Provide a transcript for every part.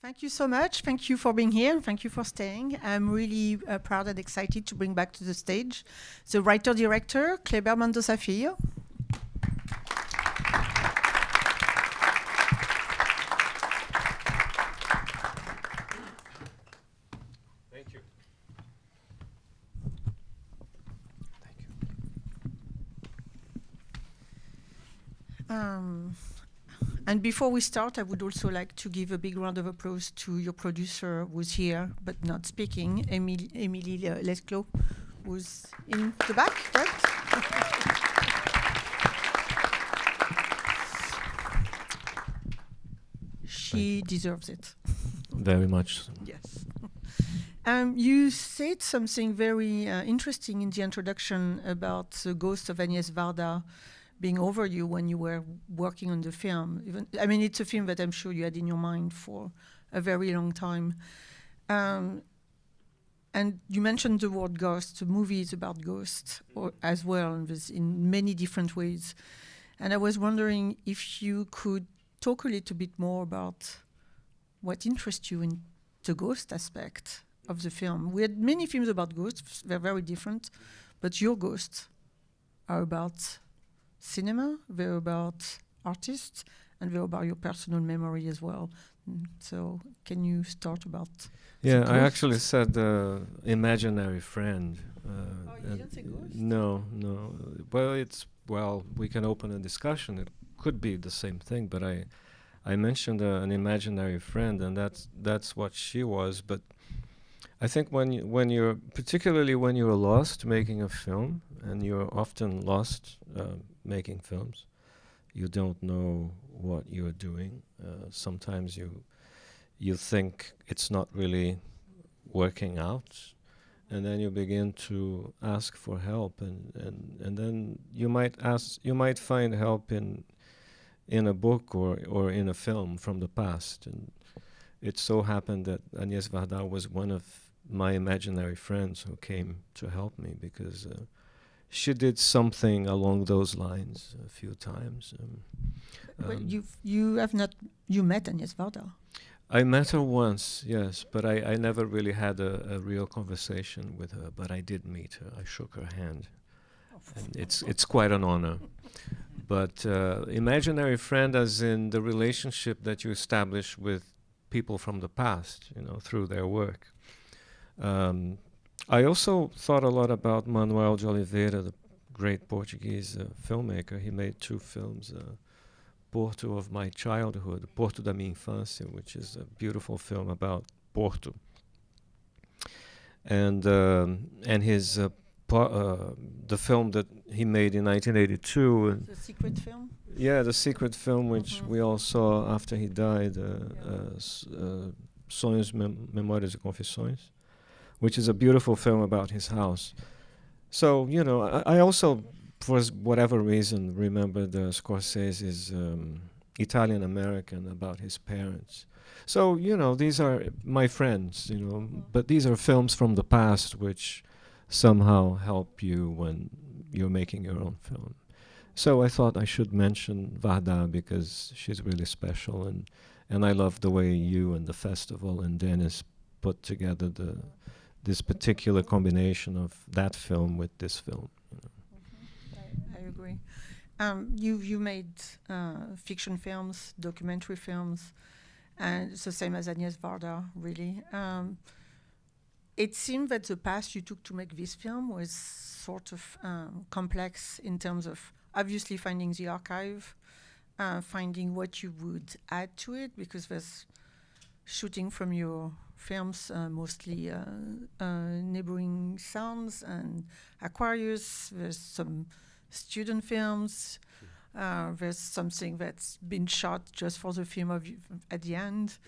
Thank you so much. Thank you for being here. Thank you for staying. I'm really proud and excited to bring back to the stage the writer-director, Kleber Mendonça Filho. Thank you. Thank you. And before we start, I would also like to give a big round of applause to your producer who's here but not speaking, Émilie Lesclos, who's in the back, right? She deserves it. Very much so. Yes. You said something very interesting in the introduction about the ghost of Agnès Varda being over you when you were working on the film. It's a film that I'm sure you had in your mind for a very long time. And you mentioned the word ghost. The movie is about ghosts as well, in many different ways. And I was wondering if you could talk a little bit more about what interests you in the ghost aspect of the film. We had many films about ghosts. They're very different. But your ghosts are about cinema, they're about artists, and they're about your personal memory as well. So can you start about Yeah, I actually said imaginary friend. You didn't say ghost? No. Well, we can open a discussion. It could be the same thing, but I mentioned an imaginary friend, and that's what she was. But I think when you're particularly when you're lost making a film, and you're often lost making films, you don't know what you're doing. Sometimes you think it's not really working out, and then you begin to ask for help, and then you might find help in a book or in a film from the past. And it so happened that Agnès Varda was one of my imaginary friends who came to help me, because she did something along those lines a few times. But you met Agnès Varda? I met her once, yes, but I never really had a real conversation with her. But I did meet her. I shook her hand, and it's quite an honor. But imaginary friend, as in the relationship that you establish with people from the past, through their work. I also thought a lot about Manuel de Oliveira, the great Portuguese filmmaker. He made 2 films, Porto of My Childhood, Porto da Minha Infância, which is a beautiful film about Porto. And his the film that he made in 1982. The secret film? Yeah, the secret film, which we all saw after he died, Sonhos, Memórias e Confissões, which is a beautiful film about his house. So, I also, for whatever reason, remember the Scorsese's Italian-American about his parents. So, these are my friends, but these are films from the past which somehow help you when you're making your own film. So I thought I should mention Varda because she's really special, and I love the way you and the festival and Dennis put together this particular combination of that film with this film. I agree. You made fiction films, documentary films, and it's the same as Agnès Varda, really. It seemed that the path you took to make this film was sort of complex in terms of obviously finding the archive, finding what you would add to it, because there's shooting from your films, mostly neighboring sounds and Aquarius. There's some student films. There's something that's been shot just for the film at the end.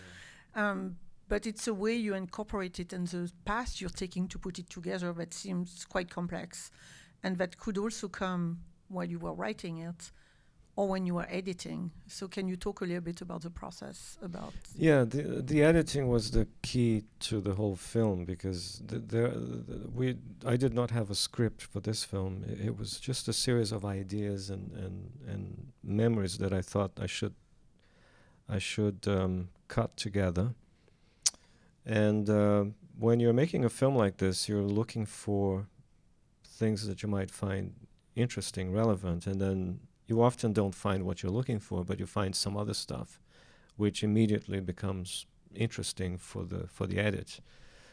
But it's a way you incorporate it, and the path you're taking to put it together that seems quite complex, and that could also come while you were writing it or when you were editing. So can you talk a little bit about the process? Yeah, the editing was the key to the whole film, because I did not have a script for this film. It was just a series of ideas and memories that I thought I should cut together. And when you're making a film like this, you're looking for things that you might find interesting, relevant, and then you often don't find what you're looking for, but you find some other stuff, which immediately becomes interesting for the edit.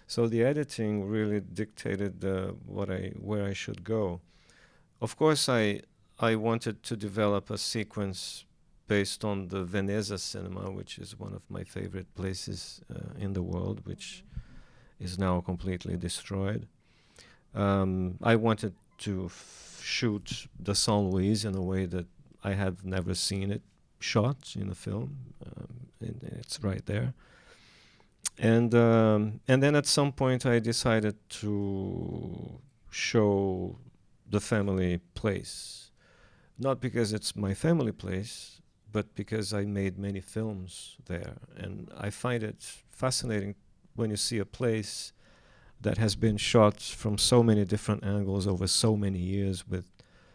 So the editing really dictated where I should go. Of course, I wanted to develop a sequence based on the Veneza cinema, which is one of my favorite places in the world, which is now completely destroyed. I wanted to shoot the Saint Louis in a way that I have never seen it shot in a film. It's right there. And then at some point I decided to show the family place, not because it's my family place, but because I made many films there. And I find it fascinating when you see a place that has been shot from so many different angles over so many years with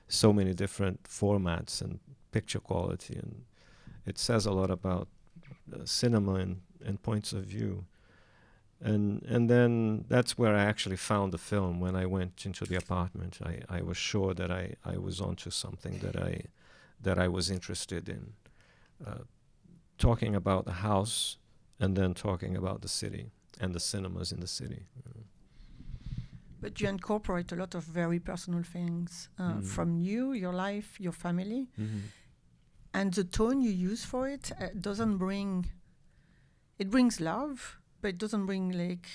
so many different formats and picture quality. And it says a lot about cinema and points of view. And then that's where I actually found the film. When I went into the apartment, I was sure that I was onto something that I was interested in. Talking about the house and then talking about the city and the cinemas in the city. But you incorporate a lot of very personal things from you, your life, your family. Mm-hmm. And the tone you use for it doesn't bring... It brings love, but it doesn't bring, like,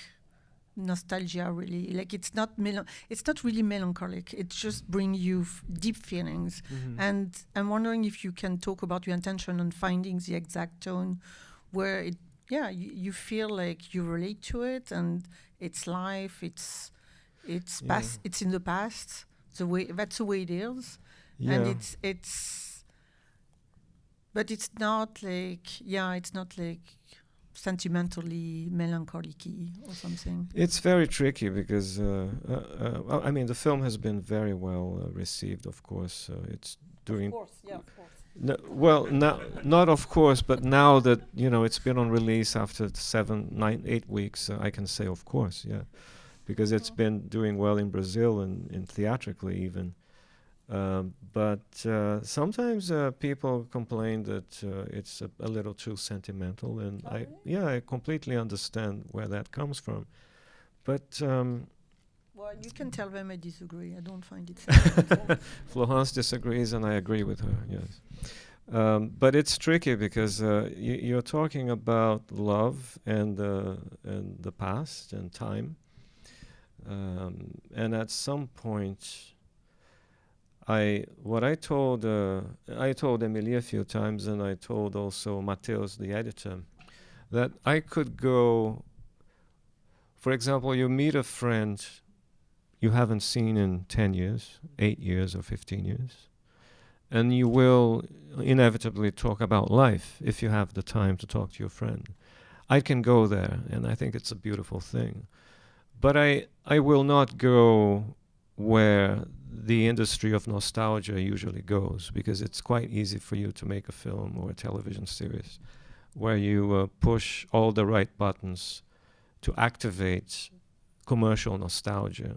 nostalgia, really. Like, it's not really melancholic. It just brings you deep feelings. Mm-hmm. And I'm wondering if you can talk about your intention on finding the exact tone where you feel like you relate to it, and it's life, it's past, it's in the past. That's the way it is. Yeah. And but it's not like sentimentally melancholic-y or something. It's very tricky because I mean the film has been very well received. Of course, it's doing. Of course, yeah, of course. No, well, not of course, but now that it's been on release after 7, 9, 8 weeks, I can say of course, yeah, because it's been doing well in Brazil and theatrically even. But sometimes people complain that it's a little too sentimental, and I completely understand where that comes from. But well, you can tell them I disagree. I don't find it sentimental. Florence disagrees, and I agree with her. Yes, but it's tricky because you're talking about love and the past and time, and at some point. I told Emilie a few times, and I told also Mateus, the editor, that I could go. For example, you meet a friend you haven't seen in 10 years, 8 years, or 15 years, and you will inevitably talk about life if you have the time to talk to your friend. I can go there, and I think it's a beautiful thing. But I will not go where the industry of nostalgia usually goes, because it's quite easy for you to make a film or a television series where you push all the right buttons to activate commercial nostalgia.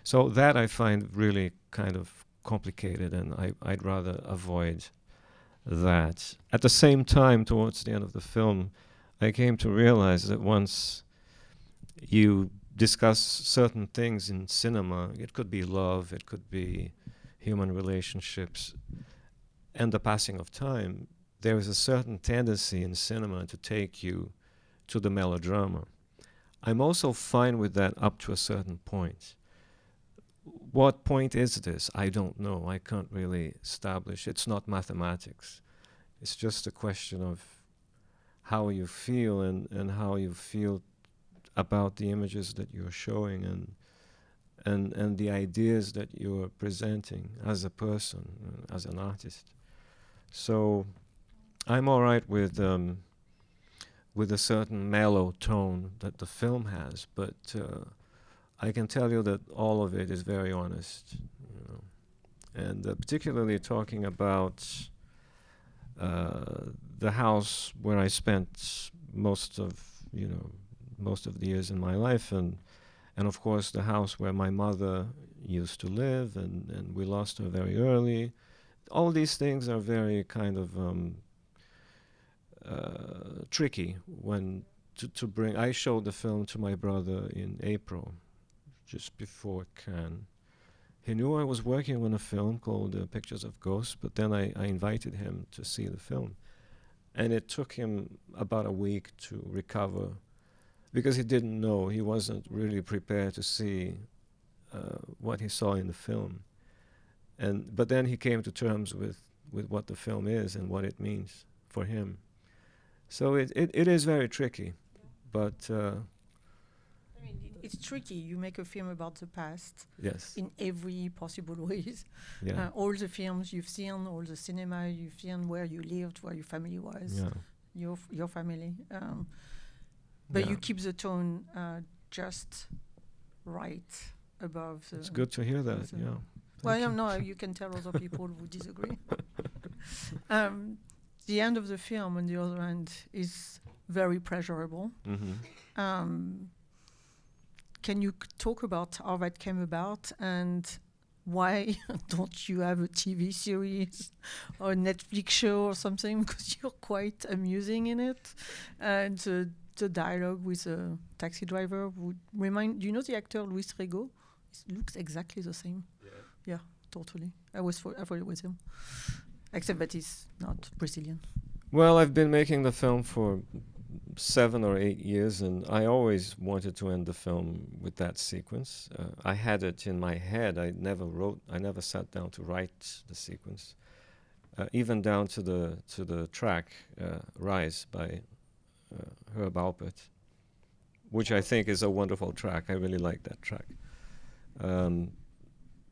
So that I find really kind of complicated, and I'd rather avoid that. At the same time, towards the end of the film, I came to realize that once you discuss certain things in cinema, it could be love, it could be human relationships, and the passing of time, there is a certain tendency in cinema to take you to the melodrama. I'm also fine with that up to a certain point. What point is this? I don't know. I can't really establish. It's not mathematics. It's just a question of how you feel and how you feel about the images that you're showing and the ideas that you're presenting as a person, as an artist. So I'm all right with a certain mellow tone that the film has, but I can tell you that all of it is very honest, and particularly talking about the house where I spent most of most of the years in my life, and of course the house where my mother used to live, and we lost her very early. All these things are very kind of tricky when to bring. I showed the film to my brother in April, just before Cannes. He knew I was working on a film called Pictures of Ghosts, but then I invited him to see the film. And it took him about a week to recover, because he didn't know, he wasn't really prepared to see what he saw in the film. But then he came to terms with what the film is and what it means for him. So it is very tricky, but I mean, it's tricky. You make a film about the past yes, in every possible ways. yeah, All the films you've seen, all the cinema you've seen, where you lived, where your family was, yeah, your family. But yeah. you keep the tone just right above the... It's good to hear that, the- yeah. Well, Thank you. no, you can tell other people who disagree. The end of the film, on the other hand, is very pleasurable. Mhm. Can you talk about how that came about, and why don't you have a TV series or a Netflix show or something? Because you're quite amusing in it. And the dialogue with a taxi driver would remind... Do you know the actor Luis Rego? He looks exactly the same. Yeah, totally. I thought it was him. Except that he's not Brazilian. Well, I've been making the film for 7 or 8 years, and I always wanted to end the film with that sequence. I had it in my head. I never sat down to write the sequence, even down to the track "Rise" by Herb Alpert, which I think is a wonderful track. I really like that track.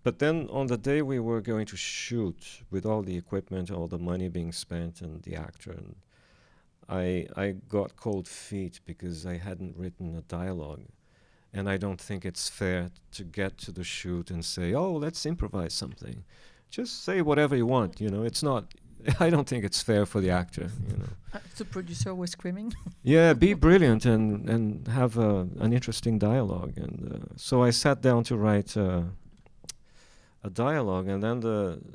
But then on the day we were going to shoot, with all the equipment, all the money being spent, and the actor, and I got cold feet because I hadn't written a dialogue. And I don't think it's fair to get to the shoot and say, oh, let's improvise something. Just say whatever you want, you know. It's not... I don't think it's fair for the actor, you know. The producer was screaming. Yeah, be brilliant and have an interesting dialogue. And so I sat down to write a dialogue, and then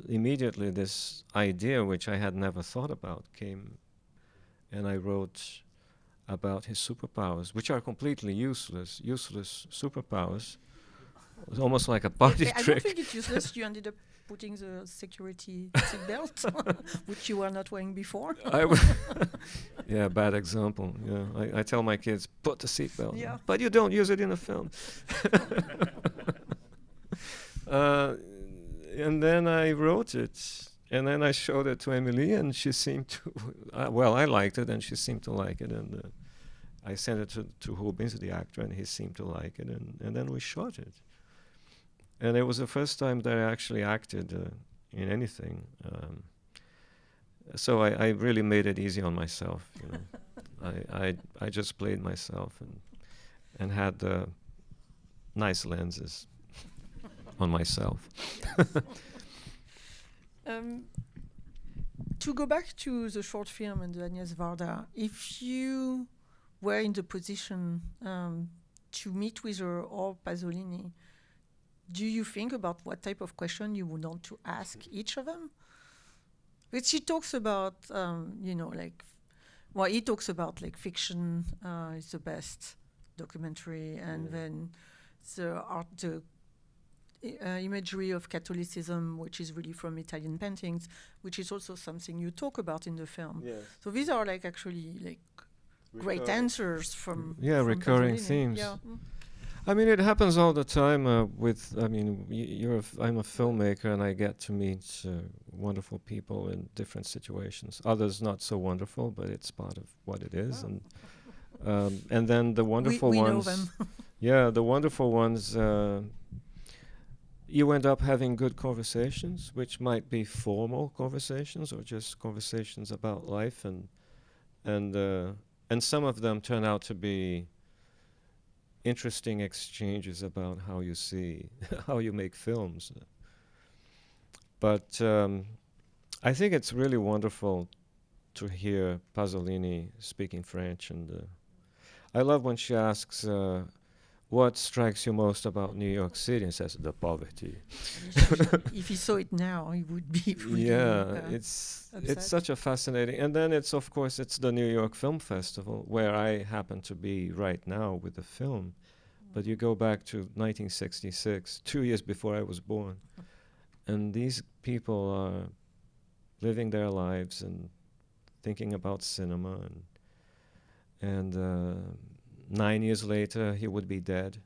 immediately this idea, which I had never thought about, came, and I wrote about his superpowers, which are completely useless superpowers. It was almost like a party I trick. don't think it's useless. You ended up putting the security seatbelt, which you were not wearing before. Yeah, bad example. Yeah, I tell my kids, put the seatbelt Yeah. on, but you don't use it in a film. And then I wrote it, and then I showed it to Emily, and she seemed to... well, I liked it, and she seemed to like it, and I sent it to Rubens, the actor, and he seemed to like it, and then we shot it. And it was the first time that I actually acted in anything. So I really made it easy on myself. You know, I just played myself and had nice lenses on myself. To go back to the short film and the Agnès Varda, if you were in the position to meet with her or Pasolini, do you think about what type of question you would want to ask each of them? But she talks about, you know, like, well, he talks about like fiction is the best documentary, and then the art, the imagery of Catholicism, which is really from Italian paintings, which is also something you talk about in the film. Yes. So these are like actually like great answers from recurring Pasolini. themes. Yeah. I mean, it happens all the time with, I mean, I'm a filmmaker, and I get to meet wonderful people in different situations. Others not so wonderful, but it's part of what it is. And then the wonderful we ones... know them. Yeah, the wonderful ones, you end up having good conversations, which might be formal conversations or just conversations about life, and some of them turn out to be interesting exchanges about how you see, how you make films. But I think it's really wonderful to hear Pasolini speaking French, and I love when she asks, what strikes you most about New York City? And says, the poverty. If he saw it now, he would be really it's upset. such a fascinating. And then it's, of course, it's the New York Film Festival, where I happen to be right now with the film. But you go back to 1966, 2 years before I was born, and these people are living their lives and thinking about cinema, and 9 years later he would be dead,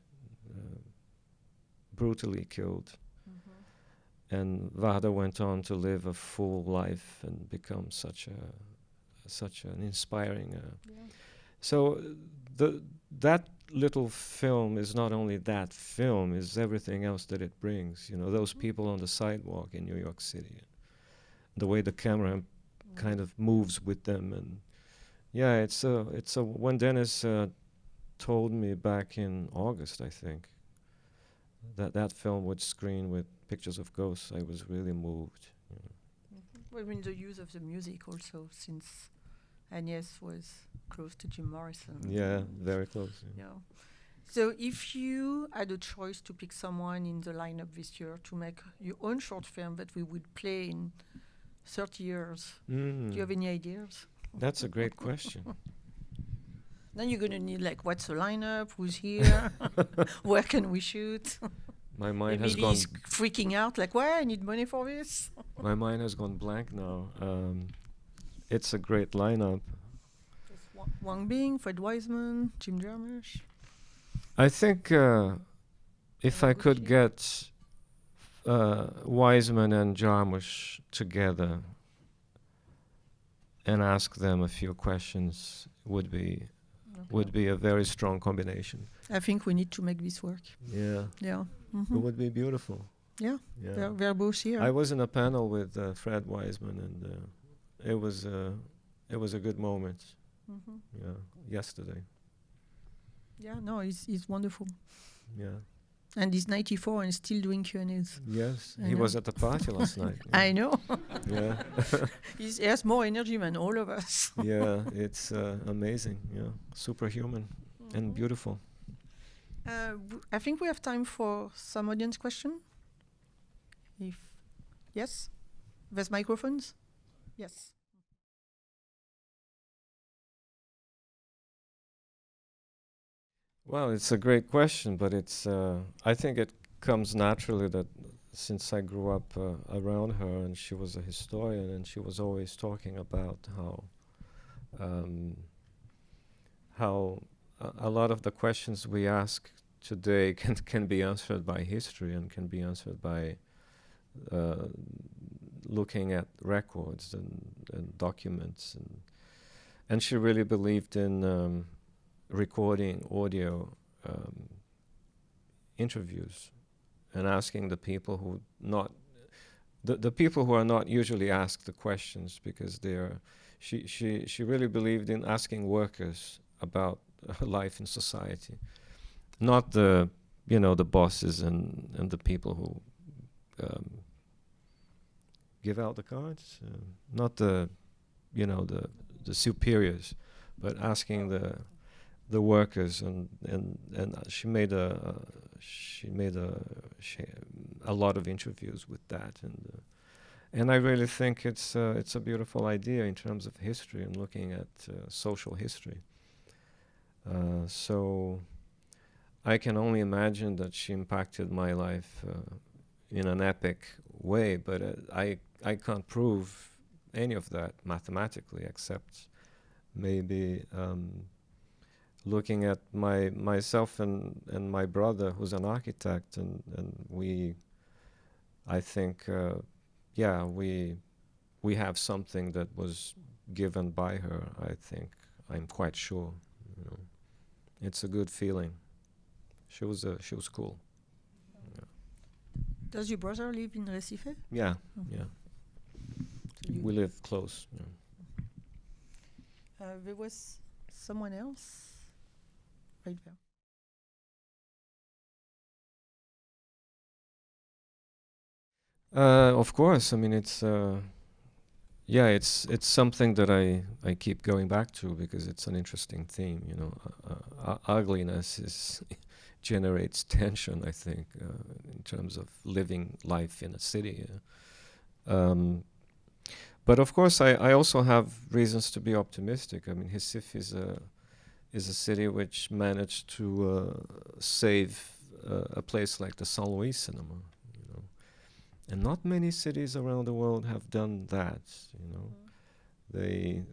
brutally killed. And Varda went on to live a full life and become such an inspiring. So that little film is not only that film, is everything else that it brings. You know, those people on the sidewalk in New York City, the way the camera kind of moves with them, and yeah, it's a when Dennis told me back in August, I think, that film would screen with pictures of ghosts, I was really moved. You know. Well, I mean, the use of the music also, since Agnes was close to Jim Morrison. Yeah, very close. Yeah. So if you had a choice to pick someone in the lineup this year to make your own short film that we would play in 30 years, do you have any ideas? That's a great question. Then you're going to need, like, what's the lineup, who's here, where can we shoot? My mind Maybe has gone. he's freaking out, like, why? I need money for this. My mind has gone blank now. It's a great lineup. Wang Bing, Fred Wiseman, Jim Jarmusch. I think if I could get Wiseman and Jarmusch together and ask them a few questions, would be a very strong combination. I think we need to make this work. Yeah. Yeah. It would be beautiful. Yeah. Yeah. They're both here. I was in a panel with Fred Wiseman, and it was a good moment. Yeah, yesterday. Yeah, no, he's wonderful. Yeah. And he's 94 and still doing Q&As. Yes, I he know. was at the party last night. Yeah. I know. Yeah. He has more energy than all of us. Yeah, it's amazing. Yeah, superhuman and beautiful. I think we have time for some audience question. Yes? There's microphones? Yes. Well, it's a great question, but it's. I think it comes naturally that since I grew up around her, and she was a historian, and she was always talking about how a lot of the questions we ask today can be answered by history and can be answered by looking at records and documents, and she really believed in recording audio interviews and asking the people who the people who are not usually asked the questions, because she really believed in asking workers about life in society, not the bosses and the people who give out the cards, not the superiors, but asking the workers, and she made a lot of interviews with that, and I really think it's a beautiful idea in terms of history and looking at social history. So I can only imagine that she impacted my life in an epic way, but I can't prove any of that mathematically, except maybe looking at myself and my brother, who's an architect, and I think we have something that was given by her. I think, I'm quite sure. It's a good feeling. She was cool. Yeah. Does your brother live in Recife? Yeah, Okay. yeah. So We live close. Yeah. There was someone else right there. Of course. I mean, Yeah, it's something that I keep going back to because it's an interesting theme. You know, ugliness is generates tension. I think in terms of living life in a city. But of course, I also have reasons to be optimistic. I mean, Recife is a city which managed to save a place like the São Luís cinema. You know, and not many cities around the world have done that. You know, they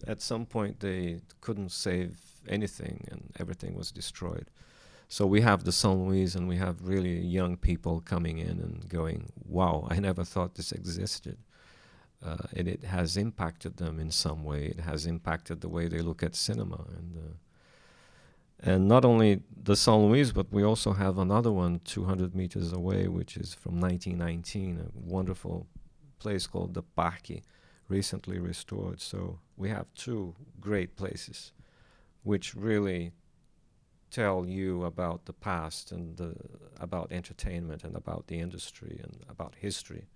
at some point they couldn't save anything and everything was destroyed. So we have the São Luís and we have really young people coming in and going, wow, I never thought this existed. And it has impacted them in some way. It has impacted the way they look at cinema. And not only the São Luís, but we also have another one 200 meters away, which is from 1919, a wonderful place called the Parque, recently restored. So we have two great places which really tell you about the past and about entertainment and about the industry and about history.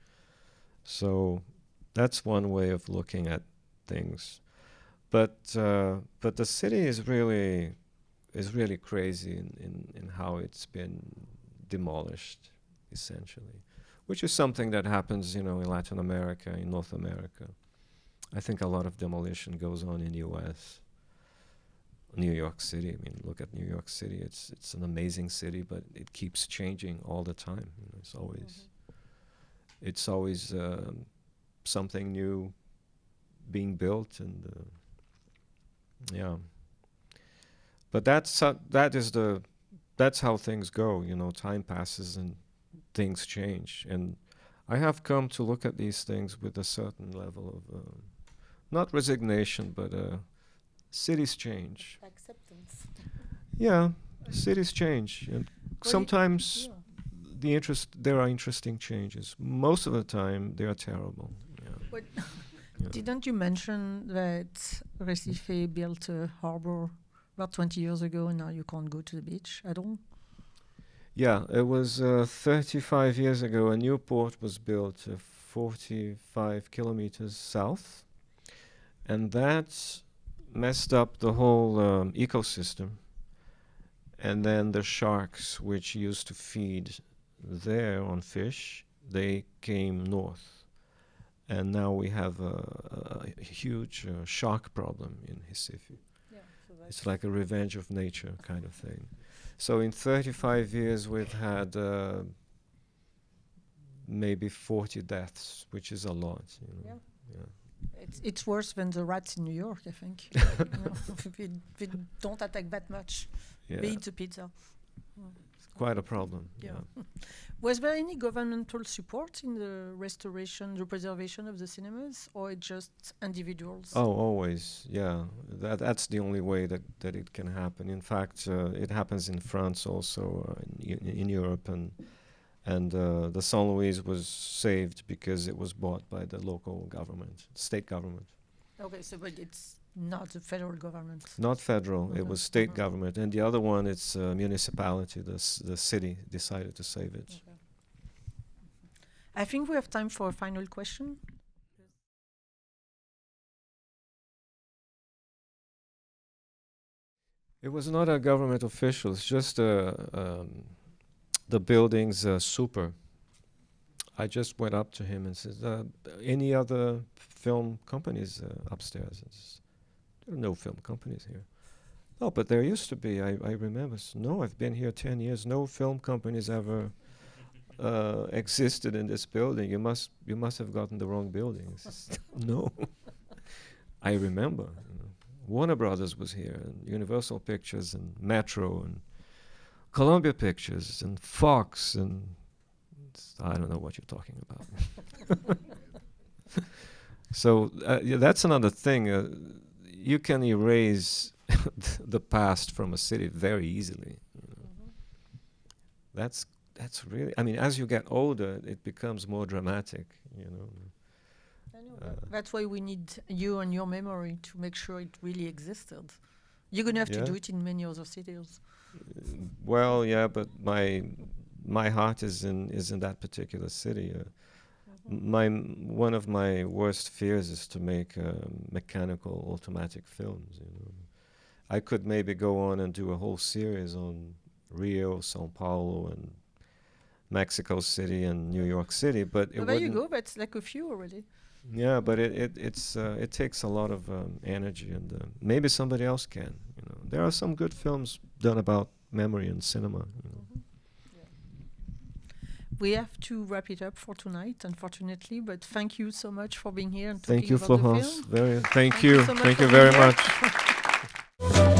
So that's one way of looking at things. But the city is really crazy in how it's been demolished, essentially, which is something that happens, you know, in Latin America, in North America. I think a lot of demolition goes on in the U.S. New York City. I mean, look at New York City. It's an amazing city, but it keeps changing all the time. You know, it's always something new being built, and yeah. But that's how things go. You know, time passes and things change, and I have come to look at these things with a certain level of not resignation, but cities change. Acceptance. Yeah, cities change, and sometimes there are interesting changes. Most of the time, they are terrible. Yeah. Yeah. Didn't you mention that Recife built a harbor about 20 years ago, and now you can't go to the beach at all? Yeah, it was 35 years ago. A new port was built 45 kilometers south, and that messed up the whole ecosystem. And then the sharks, which used to feed there on fish, they came north. And now we have a huge shark problem in Recife. Yeah, so it's like a revenge of nature kind of thing. So in 35 years, we've had maybe 40 deaths, which is a lot. You know? Yeah. It's worse than the rats in New York, I think. We don't attack that much. Yeah. We eat the pizza. It's quite a problem. Yeah. Was there any governmental support in the restoration, the preservation of the cinemas, or just individuals? Oh, always. Yeah. That's the only way that it can happen. In fact, it happens in France also, in Europe, and the Saint Louis was saved because it was bought by the local government, state government. Okay, so but it's not the federal government. Not federal, it was state government, and the other one, it's municipality. The city decided to save it. Okay. I think we have time for a final question. It was not a government official. It's just the building's super. I just went up to him and said, any other film companies upstairs? There are no film companies here. No, but there used to be. I remember. No, I've been here 10 years. No film companies ever existed in this building. You must have gotten the wrong building. No. I remember. You know. Warner Brothers was here, and Universal Pictures, and Metro, and Columbia Pictures, and Fox, and I don't know what you're talking about. So yeah, that's another thing. You can erase the past from a city very easily. You know. That's really. I mean, as you get older, it becomes more dramatic. You know. I know. That's why we need you and your memory to make sure it really existed. You're gonna have to do it in many other cities. Well, yeah, but my heart is in that particular city. One of my worst fears is to make mechanical, automatic films. You know, I could maybe go on and do a whole series on Rio, São Paulo, and Mexico City and New York City, but it Well, there you wouldn't. go. That's like a few already. Yeah, but it takes a lot of energy, and maybe somebody else can. You know, there are some good films done about memory and cinema. You know. We have to wrap it up for tonight, unfortunately. But thank you so much for being here and Thank talking you, about the Florence. film. Thank you. So much Thank for you being very here. much.